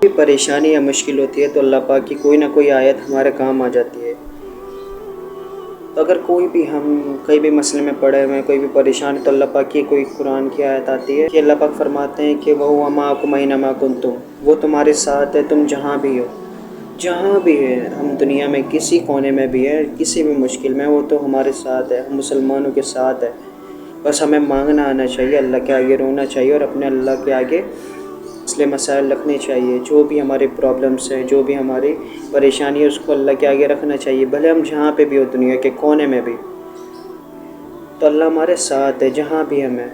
کوئی پریشانی یا مشکل ہوتی ہے تو اللہ پاک کی کوئی نہ کوئی آیت ہمارے کام آ جاتی ہے۔ تو اگر کوئی بھی ہم کئی بھی مسئلے میں پڑے ہوئے ہیں، کوئی بھی پریشانی، تو اللہ پاک کی کوئی قرآن کی آیت آتی ہے کہ اللہ پاک فرماتے ہیں کہ وَهُوَ مَعَكُمْ أَيْنَمَا كُنتُمْ، وہ تمہارے ساتھ ہے تم جہاں بھی ہو، جہاں بھی ہے، ہم دنیا میں کسی کونے میں بھی ہے، کسی بھی مشکل میں، وہ تو ہمارے ساتھ ہے، ہم مسلمانوں کے ساتھ ہے۔ بس ہمیں مانگنا آنا چاہیے، اللہ کے آگے رونا چاہیے اور اپنے اللہ کے آگے مسئلے مسائل رکھنے چاہیے۔ جو بھی ہماری پرابلمس ہیں، جو بھی ہماری پریشانی ہے، اس کو اللہ کے آگے رکھنا چاہیے، بھلے ہم جہاں پہ بھی ہو، دنیا کے کونے میں بھی، تو اللہ ہمارے ساتھ ہے جہاں بھی ہمیں۔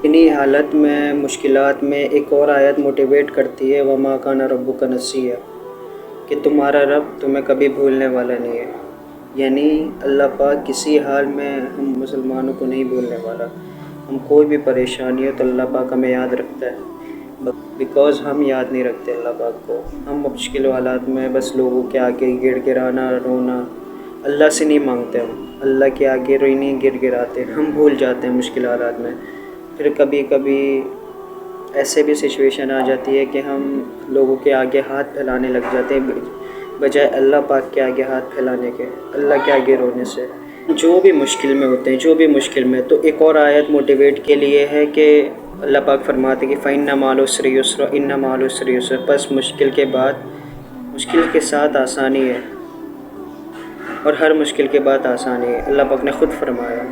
انہی حالت میں، مشکلات میں ایک اور آیت موٹیویٹ کرتی ہے، وَمَا كَانَ رَبُّكَ نَسِيًّا، کہ تمہارا رب تمہیں کبھی بھولنے والا نہیں ہے۔ یعنی اللہ پاک کسی حال میں ہم مسلمانوں کو نہیں بھولنے والا۔ ہم کوئی بھی پریشانی ہو تو اللہ پاک ہمیں یاد رکھتا ہے، بیکاز ہم یاد نہیں رکھتے اللہ پاک کو۔ ہم مشکل حالات میں بس لوگوں کے آگے گڑ گڑانا، رونا، اللہ سے نہیں مانگتے، ہم اللہ کے آگے روئی گڑ گڑاتے، ہم بھول جاتے ہیں مشکل حالات میں۔ پھر کبھی کبھی ایسے بھی سچویشن آ جاتی ہے کہ ہم لوگوں کے آگے ہاتھ پھیلانے لگ جاتے ہیں، بجائے اللہ پاک کے آگے ہاتھ پھیلانے کے، اللہ کے آگے رونے سے۔ جو بھی مشکل میں ہوتے ہیں، جو بھی مشکل میں، تو ایک اور آیت موٹیویٹ کے لیے ہے کہ اللہ پاک فرماتے ہیں کہ فَإِنَّ مَعَ الْعُسْرِ يُسْرًا، إِنَّ مَعَ الْعُسْرِ يُسْرًا، بس مشکل کے بعد، مشکل کے ساتھ آسانی ہے، اور ہر مشکل کے بعد آسانی ہے، اللہ پاک نے خود فرمایا۔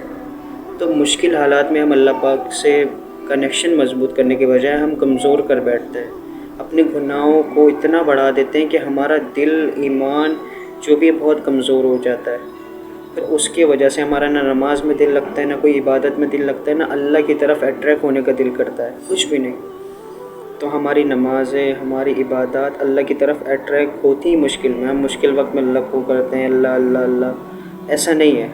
تو مشکل حالات میں ہم اللہ پاک سے کنیکشن مضبوط کرنے کے بجائے ہم کمزور کر بیٹھتے ہیں، اپنے گناہوں کو اتنا بڑھا دیتے ہیں کہ ہمارا دل، ایمان جو بھی بہت کمزور ہو جاتا ہے۔ پھر اس کی وجہ سے ہمارا نہ نماز میں دل لگتا ہے، نہ کوئی عبادت میں دل لگتا ہے، نہ اللہ کی طرف اٹریکٹ ہونے کا دل کرتا ہے، کچھ بھی نہیں۔ تو ہماری نمازیں، ہماری عبادات اللہ کی طرف اٹریکٹ ہوتی ہی مشکل میں، ہم مشکل وقت میں اللہ کو کرتے ہیں، اللہ اللہ اللہ، ایسا نہیں ہے۔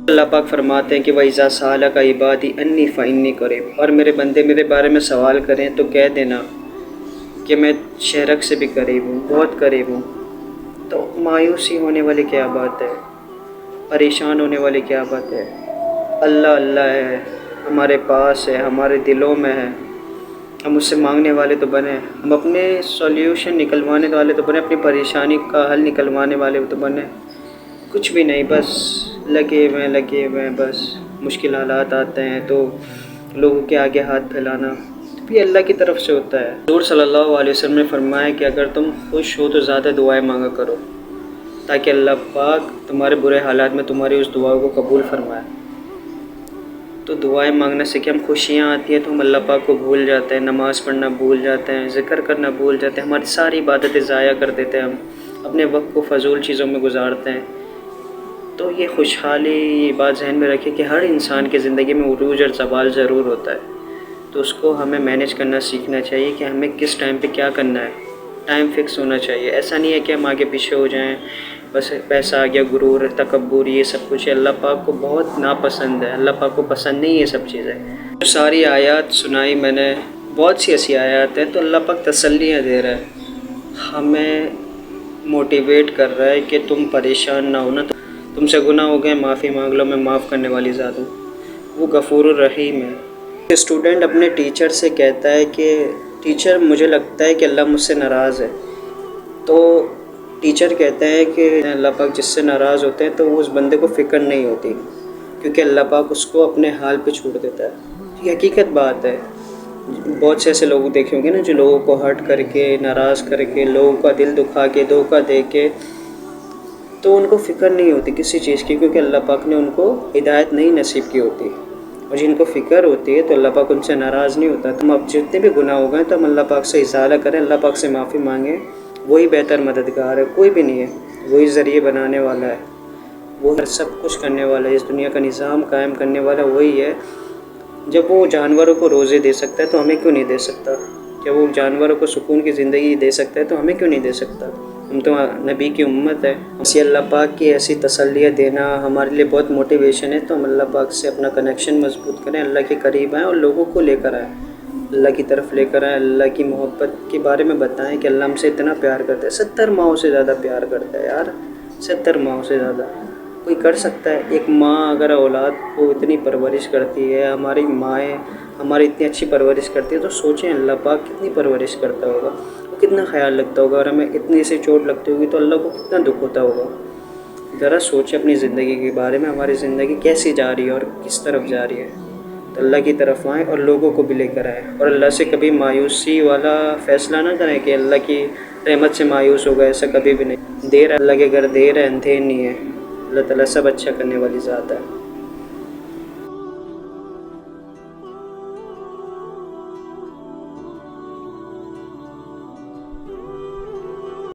اللہ پاک فرماتے ہیں کہ وَإِذَا سَأَلَكَ عِبَادِي أَنِّي فَإِنِّي قَرِيبٌ، اور میرے بندے میرے بارے میں سوال کریں تو کہہ دینا کہ میں شہرک سے بھی قریب ہوں، بہت قریب ہوں۔ تو مایوسی ہونے والی کیا بات ہے، پریشان ہونے والی کیا بات ہے؟ اللہ اللہ ہے، ہمارے پاس ہے، ہمارے دلوں میں ہے، ہم اس سے مانگنے والے تو بنے، ہم اپنے سولیوشن نکلوانے والے تو بنے، اپنی پریشانی کا حل نکلوانے والے تو بنے، کچھ بھی نہیں، بس لگے ہوئے ہیں، بس مشکل حالات آتے ہیں تو لوگوں کے آگے ہاتھ پھیلانا بھی اللہ کی طرف سے ہوتا ہے۔ حضور صلی اللہ علیہ وسلم نے فرمایا کہ اگر تم خوش ہو تو زیادہ دعائیں مانگا کرو، تاکہ اللہ پاک تمہارے برے حالات میں تمہاری اس دعا کو قبول فرمائے۔ تو دعائیں مانگنے سے کہ ہم خوشیاں آتی ہیں تو ہم اللہ پاک کو بھول جاتے ہیں، نماز پڑھنا بھول جاتے ہیں، ذکر کرنا بھول جاتے ہیں، ہماری ساری عبادتیں ضائع کر دیتے ہیں، ہم اپنے وقت کو فضول چیزوں میں گزارتے ہیں۔ تو یہ خوشحالی، یہ بات ذہن میں رکھیں کہ ہر انسان کی زندگی میں عروج اور زوال ضرور ہوتا ہے، تو اس کو ہمیں مینیج کرنا سیکھنا چاہیے کہ ہمیں کس ٹائم پہ کیا کرنا ہے، ٹائم فکس ہونا چاہیے۔ ایسا نہیں ہے کہ ہم آگے پیچھے ہو جائیں، بس پیسہ آ گیا، غرور، تکبر، یہ سب کچھ ہے، اللہ پاک کو بہت ناپسند ہے، اللہ پاک کو پسند نہیں یہ سب چیزیں۔ جو ساری آیات سنائی میں نے، بہت سی ایسی آیات ہیں، تو اللہ پاک تسلیاں دے رہا ہے، ہمیں موٹیویٹ کر رہا ہے کہ تم پریشان نہ ہونا، تم سے گناہ ہو گئے، معافی مانگ لو، میں معاف کرنے والی ذات ہوں، وہ غفور الرحیم ہے۔ اسٹوڈنٹ اپنے ٹیچر سے کہتا ہے کہ ٹیچر مجھے لگتا ہے کہ اللہ مجھ سے ناراض ہے، تو ٹیچر کہتے ہیں کہ اللہ پاک جس سے ناراض ہوتے ہیں تو اس بندے کو فکر نہیں ہوتی، کیونکہ اللہ پاک اس کو اپنے حال پہ چھوڑ دیتا ہے۔ یہ حقیقت بات ہے۔ بہت سے ایسے لوگ دیکھے ہوں گے نا، جو لوگوں کو ہرٹ کر کے، ناراض کر کے، لوگوں کا دل دکھا کے، دھوکہ دے کے، تو ان کو فکر نہیں ہوتی کسی چیز کی، کیونکہ اللہ پاک نے ان کو ہدایت نہیں نصیب کی ہوتی، اور جن کو فکر ہوتی ہے تو اللہ پاک ان سے ناراض نہیں ہوتا۔ تم اب جتنے بھی گناہ ہو گئے تو ہم اللہ پاک سے ازالہ کریں، اللہ پاک سے معافی مانگیں، وہی بہتر مددگار ہے، کوئی بھی نہیں ہے، وہی ذریعے بنانے والا ہے، وہ سب کچھ کرنے والا ہے، اس دنیا کا نظام قائم کرنے والا وہی ہے۔ جب وہ جانوروں کو روزے دے سکتا ہے تو ہمیں کیوں نہیں دے سکتا؟ جب وہ جانوروں کو سکون کی زندگی دے سکتا ہے تو ہمیں کیوں نہیں دے سکتا؟ ہم تو نبی کی امت ہے۔ اسی اللہ پاک کی ایسی تسلیہ دینا ہمارے لیے بہت موٹیویشن ہے، تو ہم اللہ پاک سے اپنا کنیکشن مضبوط کریں، اللہ کے قریب آئیں اور لوگوں کو لے کر آئیں، اللہ کی طرف لے کر آئیں، اللہ کی محبت کے بارے میں بتائیں کہ اللہ ہم سے اتنا پیار کرتا ہے، 70 ماہوں سے زیادہ پیار کرتا ہے یار، 70 ماہوں سے زیادہ کوئی کر سکتا ہے؟ ایک ماں اگر اولاد کو اتنی پرورش کرتی ہے، ہماری مائیں ہماری اتنی اچھی پرورش کرتی ہے، تو سوچیں اللہ پاک کتنی پرورش کرتا ہوگا۔ کو کتنا خیال رکھتا ہوگا، اور ہمیں اتنی سی چوٹ لگتی ہوگی تو اللہ کو کتنا دکھ ہوتا ہوگا۔ ذرا سوچیں اپنی زندگی کے بارے میں، ہماری زندگی کیسی جا رہی ہے اور کس طرف جا رہی ہے۔ تو اللہ کی طرف آئیں اور لوگوں کو بھی لے کر آئیں، اور اللہ سے کبھی مایوسی والا فیصلہ نہ کریں کہ اللہ کی رحمت سے مایوس ہو گئے، ایسا کبھی بھی نہیں۔ دیر اللہ کے گھر دیر ہے، اندھیر نہیں ہے۔ اللہ تعالیٰ سب اچھا کرنے والی ذات ہے۔